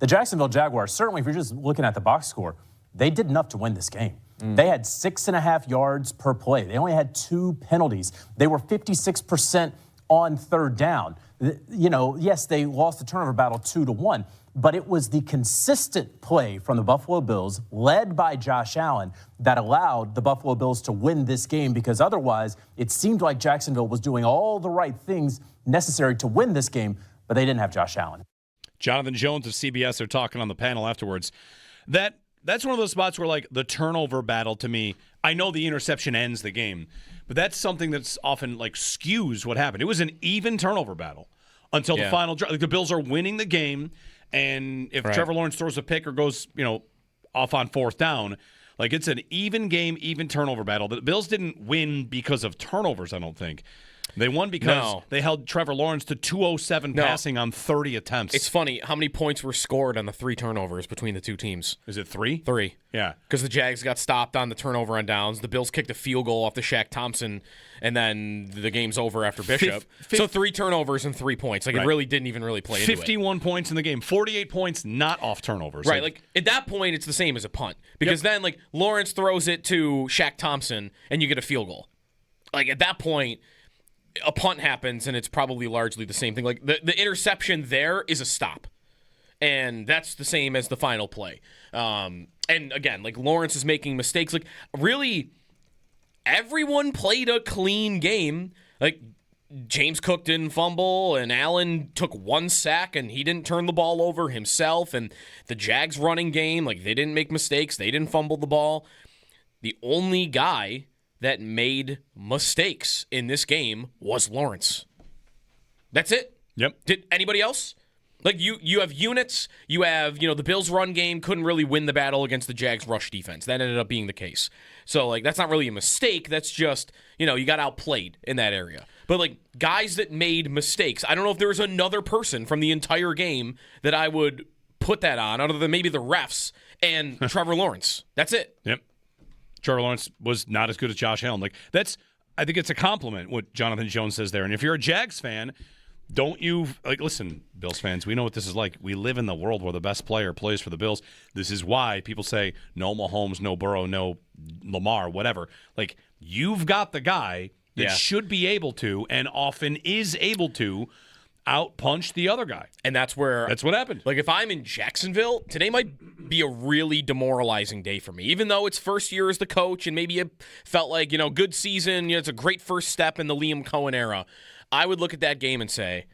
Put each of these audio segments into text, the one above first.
The Jacksonville Jaguars, certainly if you're just looking at the box score, they did enough to win this game. They had 6.5 yards per play. They only had 2 penalties. They were 56% on third down. Yes, they lost the turnover battle 2-1, but it was the consistent play from the Buffalo Bills, led by Josh Allen, that allowed the Buffalo Bills to win this game, because otherwise it seemed like Jacksonville was doing all the right things necessary to win this game, but they didn't have Josh Allen. Jonathan Jones of CBS are talking on the panel afterwards. That's one of those spots where, like, the turnover battle, to me, I know the interception ends the game, but that's something that's often, like, skews what happened. It was an even turnover battle until the final drive. Like, the Bills are winning the game, and if Trevor Lawrence throws a pick or goes, off on fourth down, like, it's an even game, even turnover battle. The Bills didn't win because of turnovers, I don't think. They won because they held Trevor Lawrence to 207 passing on 30 attempts. It's funny how many points were scored on the 3 turnovers between the two teams. Is it 3? 3. Yeah. Because the Jags got stopped on the turnover on downs. The Bills kicked a field goal off the Shaq Thompson, and then the game's over after Bishop. So 3 turnovers and 3 points. Like, it really didn't even really play into it. 51 points in the game. 48 points not off turnovers. Right. Like, at that point, it's the same as a punt. Because then, like, Lawrence throws it to Shaq Thompson, and you get a field goal. Like, at that point, a punt happens, and it's probably largely the same thing. Like, the interception there is a stop, and that's the same as the final play. And again, like, Lawrence is making mistakes. Like, really, everyone played a clean game. Like, James Cook didn't fumble, and Allen took 1 sack, and he didn't turn the ball over himself. And the Jags running game, like, they didn't make mistakes. They didn't fumble the ball. The only guy that made mistakes in this game was Lawrence. That's it. Yep. Did anybody else? Like, you have units, you have, the Bills' run game couldn't really win the battle against the Jags' rush defense. That ended up being the case. So, like, that's not really a mistake. That's just, you got outplayed in that area. But, like, guys that made mistakes, I don't know if there was another person from the entire game that I would put that on, other than maybe the refs and Trevor Lawrence. That's it. Yep. Trevor Lawrence was not as good as Josh Allen. Like, I think it's a compliment what Jonathan Jones says there. And if you're a Jags fan, don't you, like, listen, Bills fans, we know what this is like. We live in the world where the best player plays for the Bills. This is why people say no Mahomes, no Burrow, no Lamar, whatever. Like, you've got the guy that should be able to, and often is able to, outpunch the other guy. And that's what happened. Like, if I'm in Jacksonville, today might be a really demoralizing day for me. Even though it's first year as the coach, and maybe it felt like, good season, it's a great first step in the Liam Cohen era. I would look at that game and say,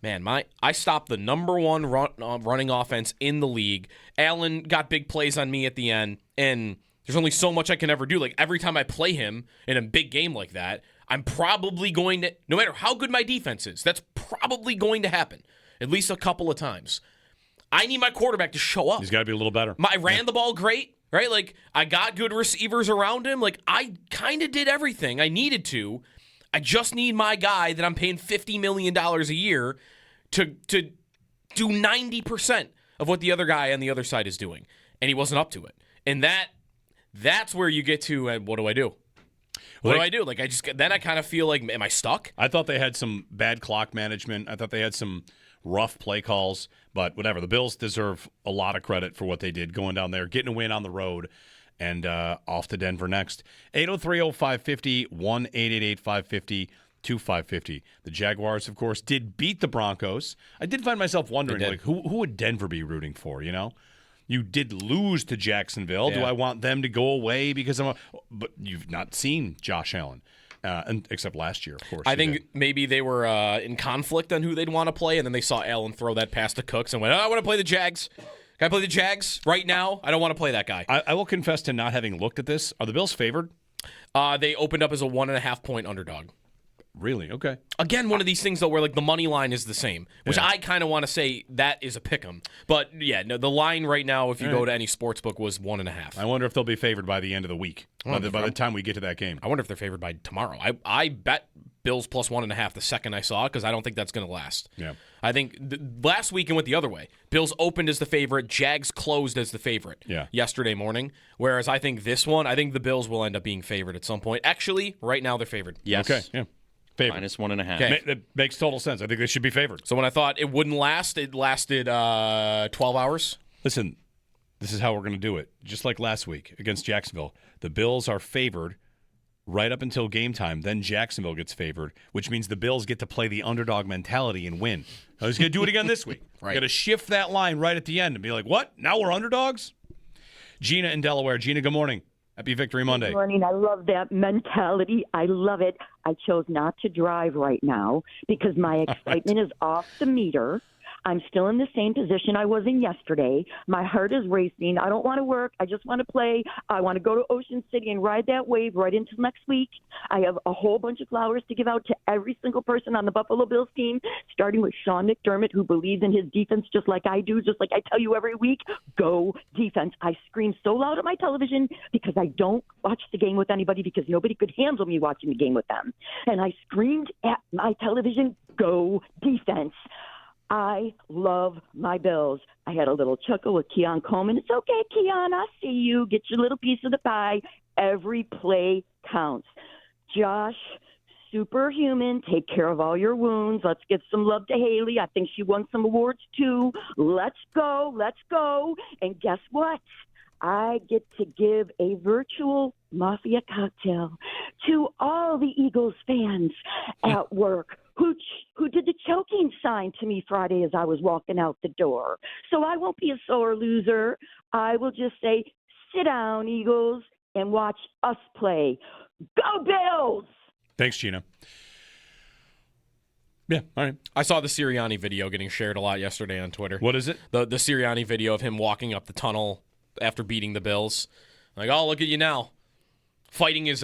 man, I stopped the number one running offense in the league. Allen got big plays on me at the end, and there's only so much I can ever do. Like, every time I play him in a big game like that, I'm probably going to, no matter how good my defense is, that's probably going to happen at least a couple of times. I need my quarterback to show up. He's got to be a little better. I ran the ball great, right? Like, I got good receivers around him. Like, I kind of did everything I needed to. I just need my guy that I'm paying $50 million a year to do 90% of what the other guy on the other side is doing. And he wasn't up to it. And that's where you get to, what do I do? What do I do? Like, then I kind of feel like, am I stuck? I thought they had some bad clock management. I thought they had some rough play calls, but whatever. The Bills deserve a lot of credit for what they did going down there, getting a win on the road, and off to Denver next. 803-0550, 1-888-550-2550. The Jaguars, of course, did beat the Broncos. I did find myself wondering, like, who would Denver be rooting for, You did lose to Jacksonville. Yeah. Do I want them to go away because but you've not seen Josh Allen, and except last year, of course. I think maybe they were in conflict on who they'd want to play, and then they saw Allen throw that pass to Cooks and went, I want to play the Jags. Can I play the Jags right now? I don't want to play that guy. I will confess to not having looked at this. Are the Bills favored? They opened up as a 1.5-point underdog. Really? Okay. Again, one of these things, though, where like the money line is the same, which I kind of want to say that is a pick'em. But, yeah, no, the line right now, if you go to any sports book, was 1.5. I wonder if they'll be favored by the end of the week, by the time we get to that game. I wonder if they're favored by tomorrow. I bet Bills plus 1.5 the second I saw it, because I don't think that's going to last. Yeah. I think last weekend went the other way. Bills opened as the favorite. Jags closed as the favorite yesterday morning. Whereas I think the Bills will end up being favored at some point. Actually, right now they're favored. Yes. Okay, yeah. Favored. -1.5. Okay. That makes total sense. I think they should be favored. So when I thought it wouldn't last, it lasted 12 hours. Listen, this is how we're going to do it. Just like last week against Jacksonville, the Bills are favored right up until game time. Then Jacksonville gets favored, which means the Bills get to play the underdog mentality and win. I was going to do it again this week. Right. Got to shift that line right at the end and be like, what? Now we're underdogs? Gina in Delaware. Gina, good morning. Happy Victory Monday. Good morning. I love that mentality. I love it. I chose not to drive right now because my excitement is off the meter. I'm still in the same position I was in yesterday. My heart is racing. I don't want to work. I just want to play. I want to go to Ocean City and ride that wave right into next week. I have a whole bunch of flowers to give out to every single person on the Buffalo Bills team, starting with Sean McDermott, who believes in his defense just like I do, just like I tell you every week. Go defense. I scream so loud at my television because I don't watch the game with anybody because nobody could handle me watching the game with them. And I screamed at my television, go defense. I love my Bills. I had a little chuckle with Keon Coleman. It's okay, Keon. I see you. Get your little piece of the pie. Every play counts. Josh, superhuman. Take care of all your wounds. Let's give some love to Haley. I think she won some awards too. Let's go. Let's go. And guess what? I get to give a virtual Mafia cocktail to all the Eagles fans at work who did the choking sign to me Friday as I was walking out the door. So I won't be a sore loser. I will just say, sit down, Eagles, and watch us play. Go Bills! Thanks, Gina. Yeah, all right. I saw the Sirianni video getting shared a lot yesterday on Twitter. What is it? The Sirianni video of him walking up the tunnel after beating the Bills. Like, oh, look at you now. Fighting his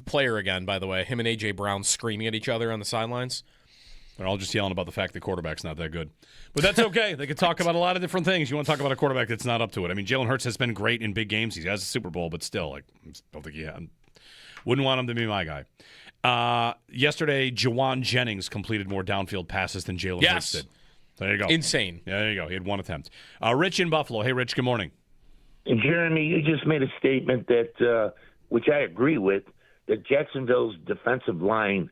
player again, by the way. Him and A.J. Brown screaming at each other on the sidelines. They're all just yelling about the fact the quarterback's not that good. But that's okay. They could talk about a lot of different things. You want to talk about a quarterback that's not up to it. I mean, Jalen Hurts has been great in big games. He has a Super Bowl, but still, I don't think wouldn't want him to be my guy. Yesterday, Jawan Jennings completed more downfield passes than Jalen Hurts did. There you go. Insane. Yeah, there you go. He had one attempt. Rich in Buffalo. Hey, Rich, good morning. And Jeremy, you just made a statement that, which I agree with, that Jacksonville's defensive line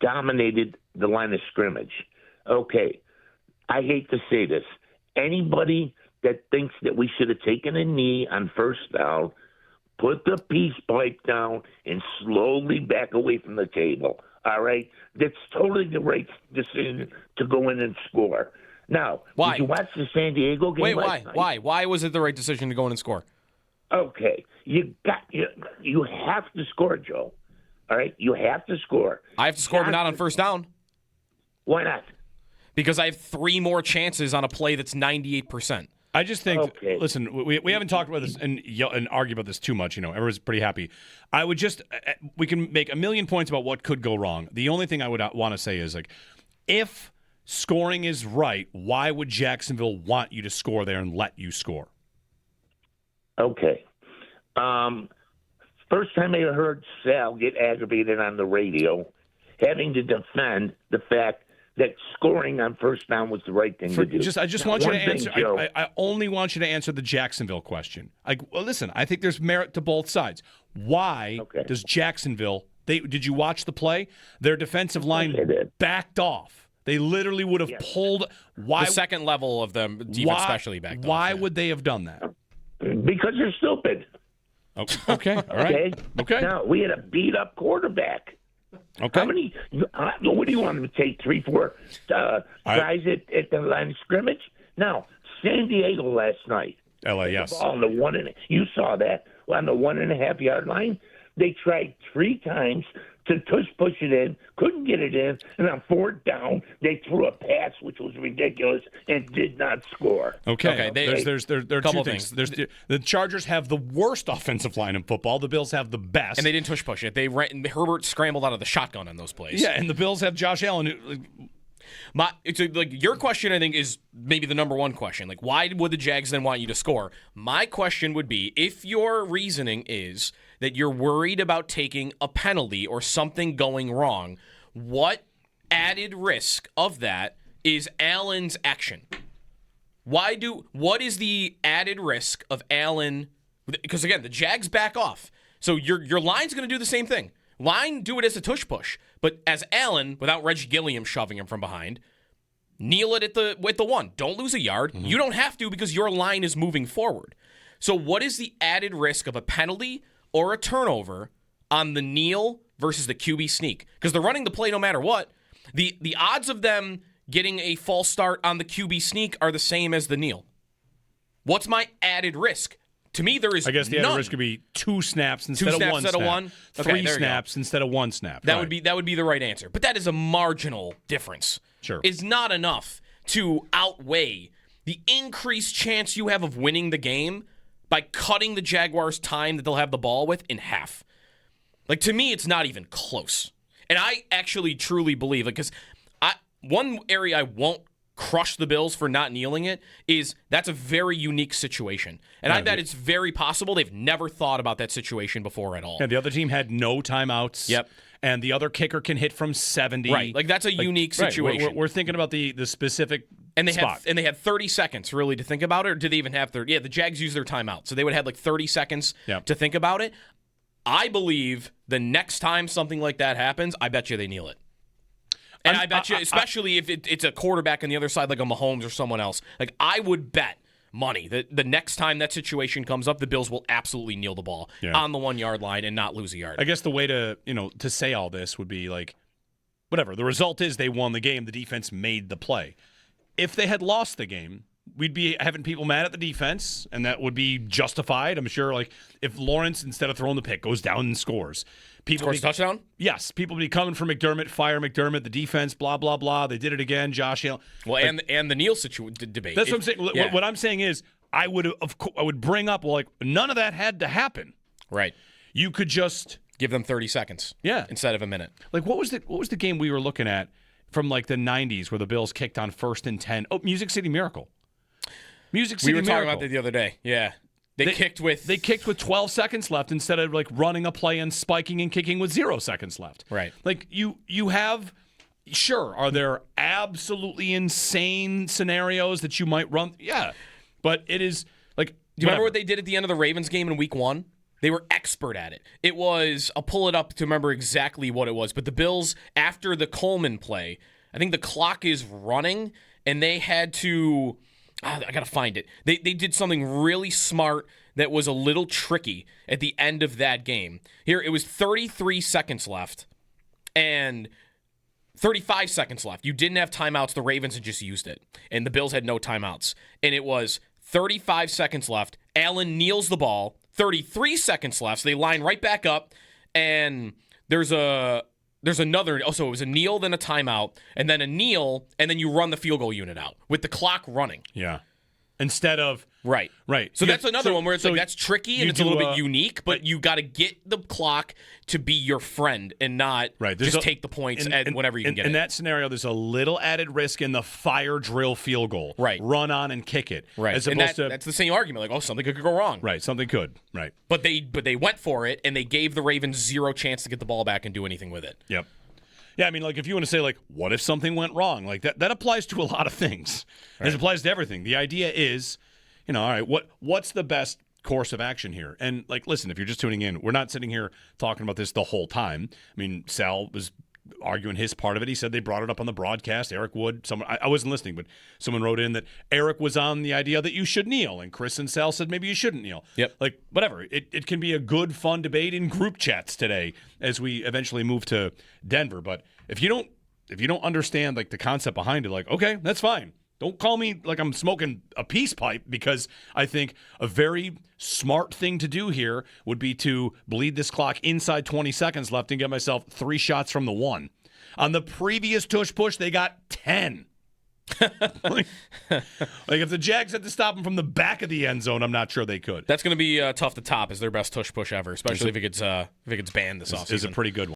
dominated the line of scrimmage. Okay, I hate to say this. Anybody that thinks that we should have taken a knee on first down, put the peace pipe down, and slowly back away from the table, all right? That's totally the right decision to go in and score. Now, Why? did you watch the San Diego game Wait, last night? Why was it the right decision to go in and score? Okay, you have to score, Joe. All right, you have to score. I have to score, but not on first down. Why not? Because I have 3 more chances on a play that's 98%. I just think, Okay. listen, we haven't talked about this and argue about this too much. You know, everyone's pretty happy. I would just, we can make a million points about what could go wrong. The only thing I would want to say is, like, if scoring is right, why would Jacksonville want you to score there and let you score? Okay. First time I heard Sal get aggravated on the radio, having to defend the fact that scoring on first down was the right thing to do. I just Now, want you to one thing, answer. Joe. I only want you to answer the Jacksonville question. Well, listen, I think there's merit to both sides. Why does Jacksonville? Did you watch the play? Their defensive line I did. backed off. They literally would have pulled. Why? The second level of them, defense specially back. Why would they have done that? Because they're stupid. Okay. All right. Okay. Now, we had a beat-up quarterback. Okay. How many? What do you want him to take? 3, 4 guys at the line of scrimmage? Now, San Diego last night. LAS. The ball on the you saw that on the 1.5 yard line. They tried 3 times to push it in, couldn't get it in, and on 4th down they threw a pass which was ridiculous and did not score. Okay. There are Couple two things. The Chargers have the worst offensive line in football. The Bills have the best. And they didn't push it. Herbert scrambled out of the shotgun on those plays. Yeah, and the Bills have Josh Allen. Your question, I think, is maybe the number one question. Like, why would the Jags then want you to score? My question would be, if your reasoning is that you're worried about taking a penalty or something going wrong, what added risk of that is Allen's action? What is the added risk of Allen? Because again, the Jags back off. So your line's going to do the same thing. Line, do it as a tush push. But as Allen, without Reggie Gilliam shoving him from behind, kneel it at the 1. Don't lose a yard. Mm-hmm. You don't have to because your line is moving forward. So what is the added risk of a penalty or a turnover on the kneel versus the QB sneak? Because they're running the play no matter what. The odds of them getting a false start on the QB sneak are the same as the kneel. What's my added risk? To me, there is I guess the none. added risk could be 2 snaps instead of 1 snaps instead snap. of 1? Okay, 3 there you go. snaps instead of 1 snap. That Right. would be the right answer. But that is a marginal difference. Sure. It's not enough to outweigh the increased chance you have of winning the game by cutting the Jaguars' time that they'll have the ball with in half. Like, to me, it's not even close. And I actually truly believe, because one area I won't crush the Bills for not kneeling it is that's a very unique situation. And I bet it's very possible they've never thought about that situation before at all. Yeah, the other team had no timeouts. Yep. And the other kicker can hit from 70. Right. Like, that's a unique situation. We're thinking about the specific And they spot. had 30 seconds really to think about it, or did they even have 30? Yeah, the Jags used their timeout, so they would have like 30 seconds to think about it. I believe the next time something like that happens, I bet you they kneel it. And I bet you, especially if it's a quarterback on the other side like a Mahomes or someone else, like I would bet money that the next time that situation comes up, the Bills will absolutely kneel the ball on the 1 yard line and not lose a yard. I guess the way to say all this would be like, whatever. The result is they won the game. The defense made the play. If they had lost the game, we'd be having people mad at the defense, and that would be justified. I'm sure, like, if Lawrence, instead of throwing the pick, goes down and scores. Scores a touchdown? Yes. People be coming for McDermott, fire McDermott, the defense, blah, blah, blah. They did it again, Josh Allen. Well, and the Neal debate. That's what I'm saying. Yeah. What I'm saying is I would bring up, well, like, none of that had to happen. Right. You could just Give them 30 seconds. Yeah. Instead of a minute. Like, what was the game we were looking at from, like, the 90s where the Bills kicked on 1st and 10? Oh, Music City Miracle. Music City Miracle. We were talking about that the other day. Yeah. They kicked with 12 seconds left instead of like running a play and spiking and kicking with 0 seconds left. Right. Like you have, sure, are there absolutely insane scenarios that you might run? Yeah. But it is like, do you remember what they did at the end of the Ravens game in week 1? They were expert at it. It was, I'll pull it up to remember exactly what it was, but the Bills, after the Coleman play, I think the clock is running and they had to, I got to find it. They did something really smart that was a little tricky at the end of that game. Here, it was 33 seconds left and 35 seconds left. You didn't have timeouts. The Ravens had just used it, and the Bills had no timeouts. And it was 35 seconds left. Allen kneels the ball. 33 seconds left. So they line right back up, and there's another. Oh, so it was a kneel, then a timeout, and then a kneel, and then you run the field goal unit out with the clock running. Yeah. Instead of right. Right. So that's another one where it's like that's tricky and it's a little bit unique, but you got to get the clock to be your friend and not just take the points whenever you can get it. In that scenario, there's a little added risk in the fire drill field goal. Right. Run on and kick it. Right. As opposed to that's the same argument. Like, something could go wrong. Right. Something could. Right. But they went for it and they gave the Ravens 0 chance to get the ball back and do anything with it. Yep. Yeah, I mean, like, if you want to say, like, what if something went wrong? Like, that applies to a lot of things. Right. It applies to everything. The idea is, all right, what's the best course of action here? And, like, listen, if you're just tuning in, we're not sitting here talking about this the whole time. I mean, Sal was arguing his part of it. He said they brought it up on the broadcast. Eric Wood, I wasn't listening, but someone wrote in that Eric was on the idea that you should kneel, and Chris and Sal said maybe you shouldn't kneel. Yep. Like, whatever. It can be a good, fun debate in group chats today as we eventually move to Denver. But if you don't understand, like, the concept behind it, like, okay, that's fine. Don't call me like I'm smoking a peace pipe, because I think a very smart thing to do here would be to bleed this clock inside 20 seconds left and get myself 3 shots from the 1. On the previous tush push, they got 10. like if the Jags had to stop them from the back of the end zone, I'm not sure they could. That's going to be tough to top as their best tush push ever, especially if it gets banned this offseason. It's a pretty good one.